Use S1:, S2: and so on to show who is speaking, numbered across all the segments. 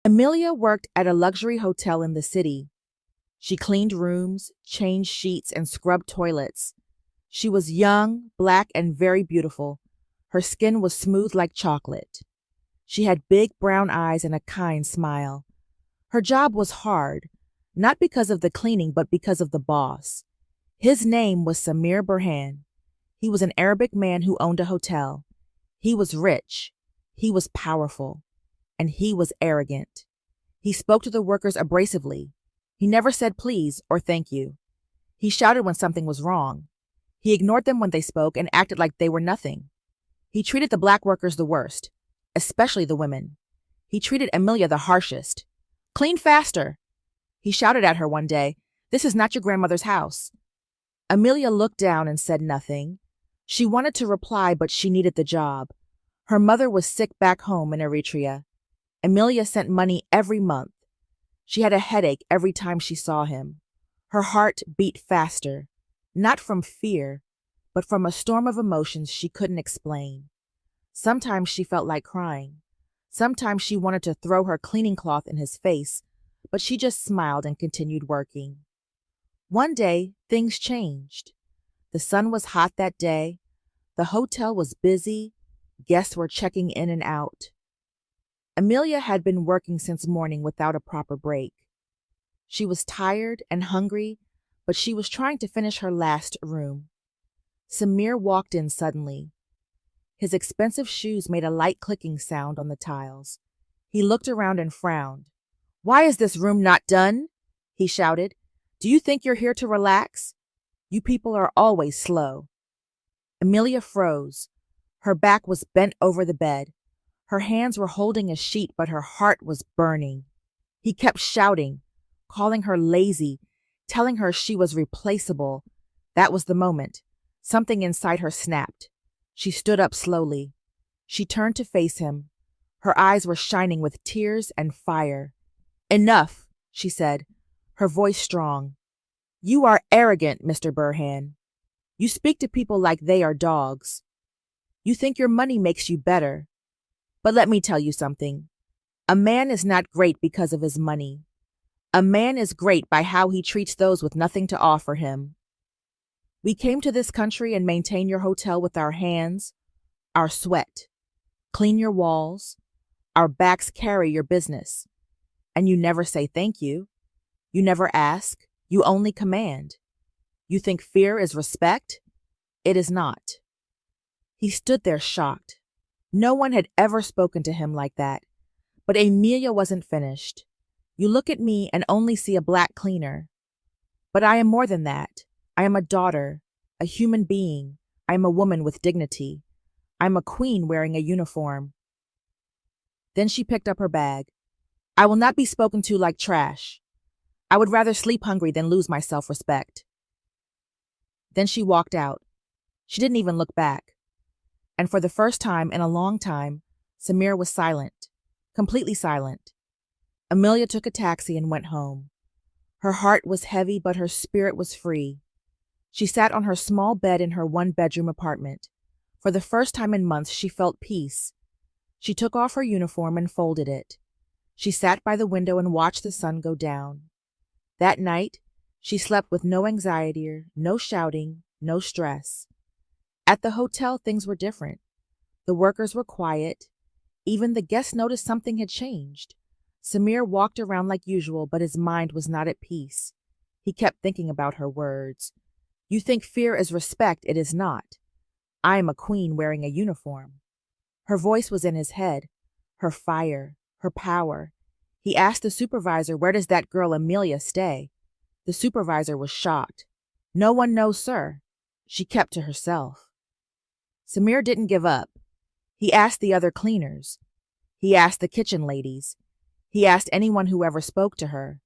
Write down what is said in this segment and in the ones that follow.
S1: Emilia worked at a luxury hotel in the city. She cleaned rooms, changed sheets, and scrubbed toilets. She was young, black, and very beautiful. Her skin was smooth like chocolate. She had big brown eyes and a kind smile. Her job was hard, not because of the cleaning, but because of the boss. His name was Samir Burhan. He was an Arabic man who owned a hotel. He was rich. He was powerful. And he was arrogant. He spoke to the workers abrasively. He never said please or thank you. He shouted when something was wrong. He ignored them when they spoke and acted like they were nothing. He treated the black workers the worst, especially the women. He treated Emilia the harshest. "Clean faster!" He shouted at her one day. "This is not your grandmother's house." Emilia looked down and said nothing. She wanted to reply, but she needed the job. Her mother was sick back home in Eritrea. Emilia sent money every month. She had a headache every time she saw him. Her heart beat faster, not from fear, but from a storm of emotions she couldn't explain. Sometimes she felt like crying. Sometimes she wanted to throw her cleaning cloth in his face, but she just smiled and continued working. One day, things changed. The sun was hot that day. The hotel was busy. Guests were checking in and out. Emilia had been working since morning without a proper break. She was tired and hungry, but she was trying to finish her last room. Samir walked in suddenly. His expensive shoes made a light clicking sound on the tiles. He looked around and frowned. "Why is this room not done?" he shouted. "Do you think you're here to relax? You people are always slow." Emilia froze. Her back was bent over the bed. Her hands were holding a sheet, but her heart was burning. He kept shouting, calling her lazy, telling her she was replaceable. That was the moment. Something inside her snapped. She stood up slowly. She turned to face him. Her eyes were shining with tears and fire. "Enough," she said, her voice strong. "You are arrogant, Mr. Burhan. You speak to people like they are dogs. You think your money makes you better. But let me tell you something. A man is not great because of his money. A man is great by how he treats those with nothing to offer him. We came to this country and maintain your hotel with our hands, our sweat, clean your walls, our backs carry your business. And you never say thank you. You never ask. You only command. You think fear is respect? It is not." He stood there shocked. No one had ever spoken to him like that. But Emilia wasn't finished. "You look at me and only see a black cleaner. But I am more than that. I am a daughter, a human being. I am a woman with dignity. I am a queen wearing a uniform." Then she picked up her bag. "I will not be spoken to like trash. I would rather sleep hungry than lose my self-respect." Then she walked out. She didn't even look back. And for the first time in a long time, Samir was silent, completely silent. Emilia took a taxi and went home. Her heart was heavy, but her spirit was free. She sat on her small bed in her one-bedroom apartment. For the first time in months, she felt peace. She took off her uniform and folded it. She sat by the window and watched the sun go down. That night, she slept with no anxiety, no shouting, no stress. At the hotel, things were different. The workers were quiet. Even the guests noticed something had changed. Samir walked around like usual, but his mind was not at peace. He kept thinking about her words. "You think fear is respect. It is not. I am a queen wearing a uniform." Her voice was in his head, her fire, her power. He asked the supervisor, "Where does that girl Emilia stay?" The supervisor was shocked. "No one knows, sir." She kept to herself. Samir didn't give up. He asked the other cleaners. He asked the kitchen ladies. He asked anyone who ever spoke to her.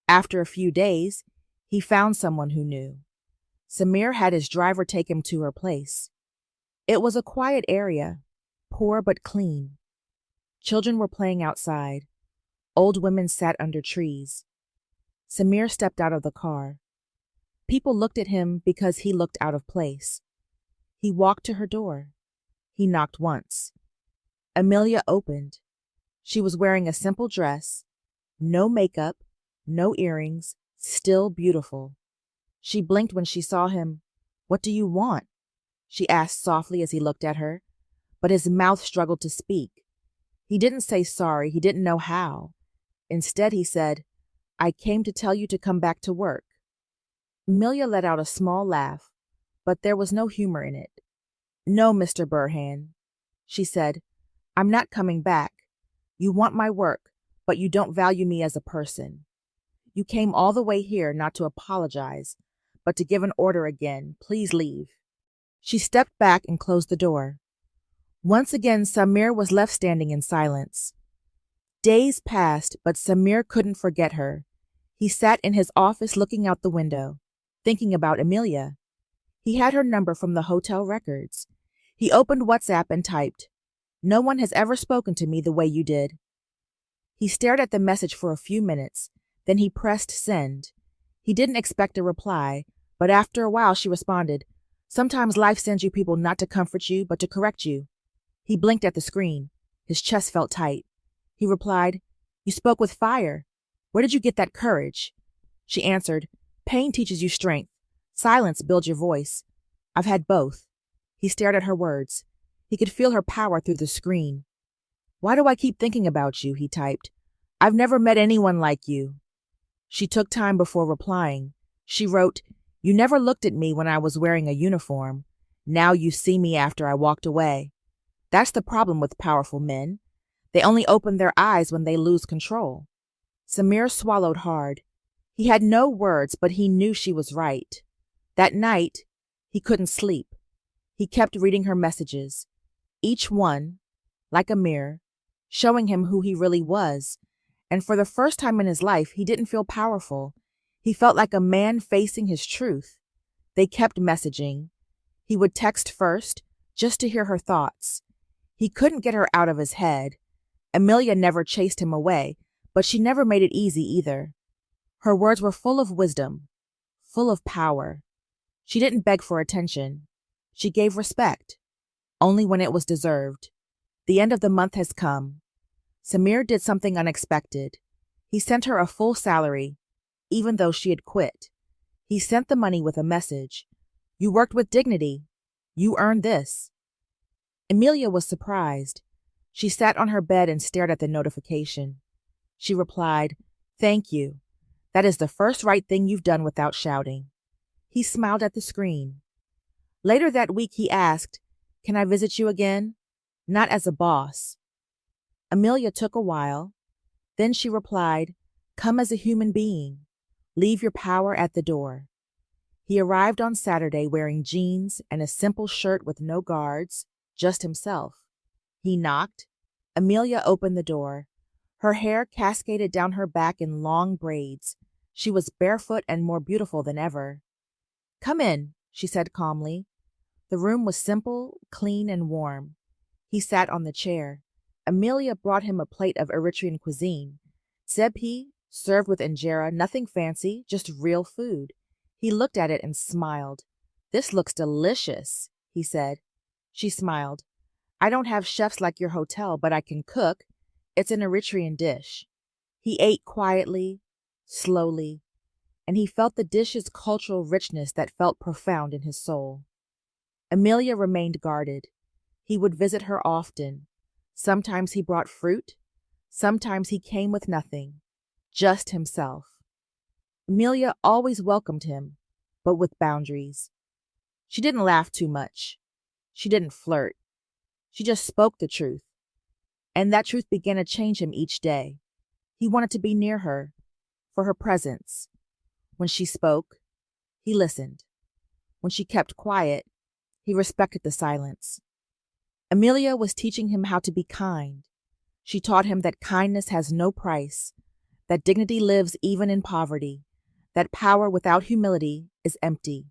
S1: After a few days, he found someone who knew. Samir had his driver take him to her place. It was a quiet area, poor but clean. Children were playing outside. Old women sat under trees. Samir stepped out of the car. People looked at him because he looked out of place. He walked to her door. He knocked once. Emilia opened. She was wearing a simple dress, no makeup, no earrings, still beautiful. She blinked when she saw him. "What do you want?" she asked softly as he looked at her, but his mouth struggled to speak. He didn't say sorry, he didn't know how. Instead, he said, "I came to tell you to come back to work." Emilia let out a small laugh, but there was no humor in it. "No, Mr. Burhan," she said, "I'm not coming back. You want my work, but you don't value me as a person. You came all the way here not to apologize, but to give an order again. Please leave." She stepped back and closed the door. Once again, Samir was left standing in silence. Days passed, but Samir couldn't forget her. He sat in his office looking out the window, thinking about Emilia. He had her number from the hotel records. He opened WhatsApp and typed, "No one has ever spoken to me the way you did." He stared at the message for a few minutes, then he pressed send. He didn't expect a reply, but after a while she responded, "Sometimes life sends you people not to comfort you, but to correct you." He blinked at the screen. His chest felt tight. He replied, "You spoke with fire. Where did you get that courage?" She answered, "Pain teaches you strength. Silence builds your voice. I've had both." He stared at her words. He could feel her power through the screen. "Why do I keep thinking about you?" he typed. "I've never met anyone like you." She took time before replying. She wrote, "You never looked at me when I was wearing a uniform. Now you see me after I walked away. That's the problem with powerful men. They only open their eyes when they lose control." Samir swallowed hard. He had no words, but he knew she was right. That night, he couldn't sleep. He kept reading her messages, each one, like a mirror, showing him who he really was. And for the first time in his life, he didn't feel powerful. He felt like a man facing his truth. They kept messaging. He would text first, just to hear her thoughts. He couldn't get her out of his head. Emilia never chased him away, but she never made it easy either. Her words were full of wisdom, full of power. She didn't beg for attention. She gave respect, only when it was deserved. The end of the month has come. Samir did something unexpected. He sent her a full salary, even though she had quit. He sent the money with a message. "You worked with dignity. You earned this." Emilia was surprised. She sat on her bed and stared at the notification. She replied, "Thank you. That is the first right thing you've done without shouting." He smiled at the screen. Later that week he asked, "Can I visit you again?" Not as a boss. Emilia took a while. Then she replied, "Come as a human being. Leave your power at the door." He arrived on Saturday wearing jeans and a simple shirt with no guards, just himself. He knocked. Emilia opened the door. Her hair cascaded down her back in long braids. She was barefoot and more beautiful than ever. "Come in," she said calmly. The room was simple, clean, and warm. He sat on the chair. Emilia brought him a plate of Eritrean cuisine. Zebhi, served with injera, nothing fancy, just real food. He looked at it and smiled. "This looks delicious," he said. She smiled. "I don't have chefs like your hotel, but I can cook. It's an Eritrean dish." He ate quietly, slowly, and he felt the dish's cultural richness that felt profound in his soul. Emilia remained guarded. He would visit her often. Sometimes he brought fruit. Sometimes he came with nothing, just himself. Emilia always welcomed him, but with boundaries. She didn't laugh too much. She didn't flirt. She just spoke the truth. And that truth began to change him each day. He wanted to be near her, for her presence. When she spoke, he listened. When she kept quiet, he respected the silence. Emilia was teaching him how to be kind. She taught him that kindness has no price, that dignity lives even in poverty, that power without humility is empty.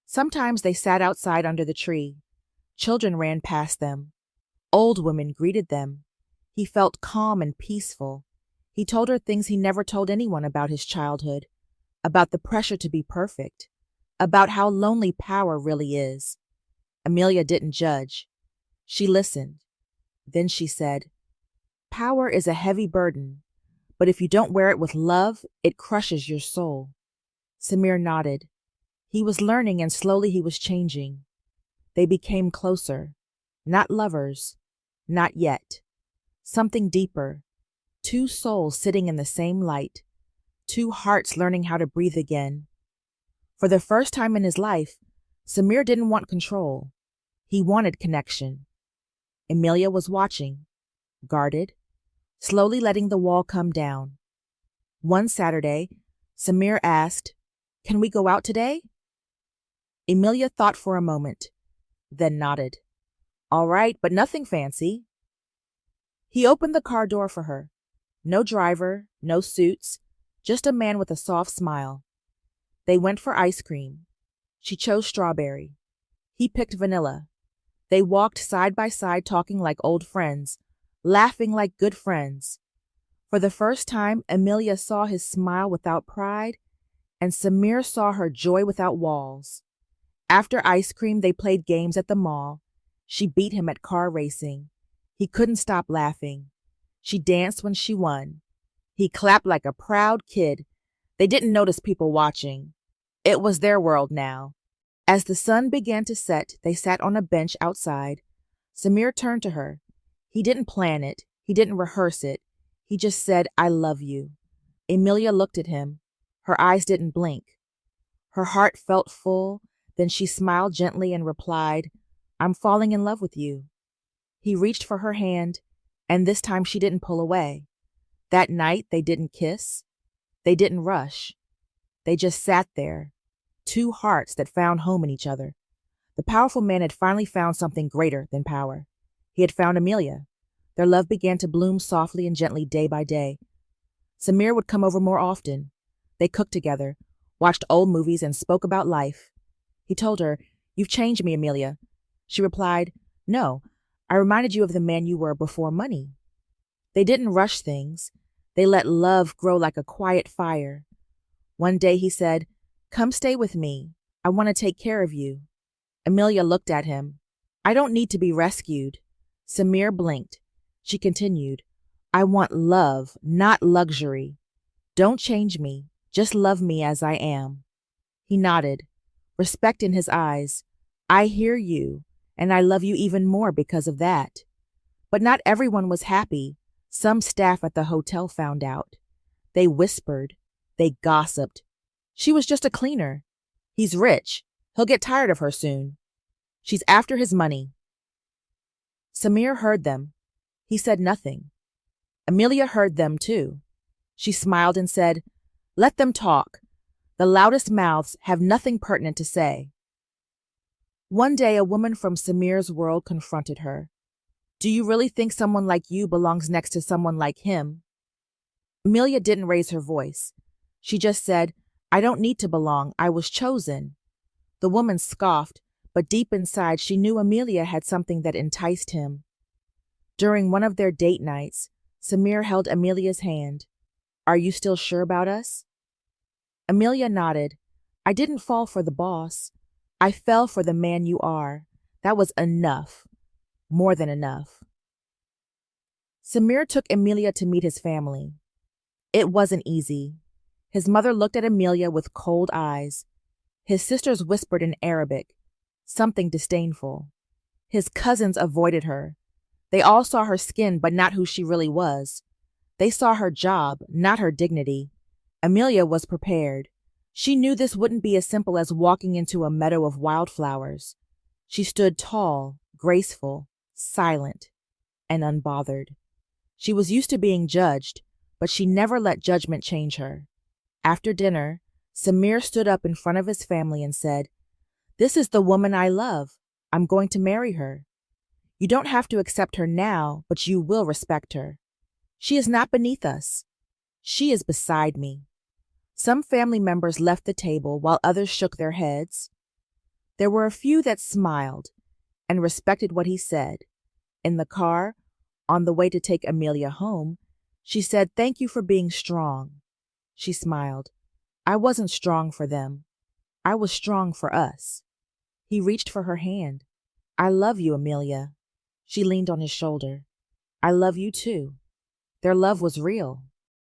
S1: Sometimes they sat outside under the tree. Children ran past them. Old women greeted them. He felt calm and peaceful. He told her things he never told anyone about his childhood, about the pressure to be perfect, about how lonely power really is. Emilia didn't judge. She listened. Then she said, Power is a heavy burden, but if you don't wear it with love, it crushes your soul. Samir nodded. He was learning and slowly he was changing. They became closer. Not lovers. Not yet. Something deeper. Two souls sitting in the same light. Two hearts learning how to breathe again. For the first time in his life, Samir didn't want control. He wanted connection. Emilia was watching, guarded, slowly letting the wall come down. One Saturday, Samir asked, "Can we go out today?" Emilia thought for a moment, then nodded. "All right, but nothing fancy." He opened the car door for her. No driver, no suits, just a man with a soft smile. They went for ice cream. She chose strawberry. He picked vanilla. They walked side by side talking like old friends, laughing like good friends. For the first time, Emilia saw his smile without pride, and Samir saw her joy without walls. After ice cream, they played games at the mall. She beat him at car racing. He couldn't stop laughing. She danced when she won. He clapped like a proud kid. They didn't notice people watching. It was their world now. As the sun began to set, they sat on a bench outside. Samir turned to her. He didn't plan it. He didn't rehearse it. He just said, "I love you." Emilia looked at him. Her eyes didn't blink. Her heart felt full. Then she smiled gently and replied, "I'm falling in love with you." He reached for her hand, and this time she didn't pull away. That night, they didn't kiss. They didn't rush. They just sat there, two hearts that found home in each other. The powerful man had finally found something greater than power. He had found Emilia. Their love began to bloom softly and gently day by day. Samir would come over more often. They cooked together, watched old movies, and spoke about life. He told her, "You've changed me, Emilia." She replied, "No, I reminded you of the man you were before money." They didn't rush things. They let love grow like a quiet fire. One day he said, "Come stay with me. I want to take care of you." Emilia looked at him. "I don't need to be rescued." Samir blinked. She continued, "I want love, not luxury. Don't change me. Just love me as I am." He nodded, respect in his eyes. "I hear you, and I love you even more because of that." But not everyone was happy. Some staff at the hotel found out. They whispered. They gossiped. She was just a cleaner. He's rich. He'll get tired of her soon. She's after his money. Samir heard them. He said nothing. Emilia heard them too. She smiled and said, "Let them talk. The loudest mouths have nothing pertinent to say." One day, a woman from Samir's world confronted her. "Do you really think someone like you belongs next to someone like him?" Emilia didn't raise her voice. She just said, "I don't need to belong. I was chosen." The woman scoffed, but deep inside she knew Emilia had something that enticed him. During one of their date nights, Samir held Emilia's hand. "Are you still sure about us?" Emilia nodded. "I didn't fall for the boss. I fell for the man you are. That was enough. More than enough." Samir took Emilia to meet his family. It wasn't easy. His mother looked at Emilia with cold eyes. His sisters whispered in Arabic, something disdainful. His cousins avoided her. They all saw her skin, but not who she really was. They saw her job, not her dignity. Emilia was prepared. She knew this wouldn't be as simple as walking into a meadow of wildflowers. She stood tall, graceful, silent, and unbothered. She was used to being judged, but she never let judgment change her. After dinner, Samir stood up in front of his family and said, "This is the woman I love. I'm going to marry her. You don't have to accept her now, but you will respect her. She is not beneath us. She is beside me." Some family members left the table while others shook their heads. There were a few that smiled and respected what he said. In the car, on the way to take Emilia home, she said, "Thank you for being strong." She smiled. "I wasn't strong for them. I was strong for us." He reached for her hand. "I love you, Emilia." She leaned on his shoulder. "I love you too." Their love was real.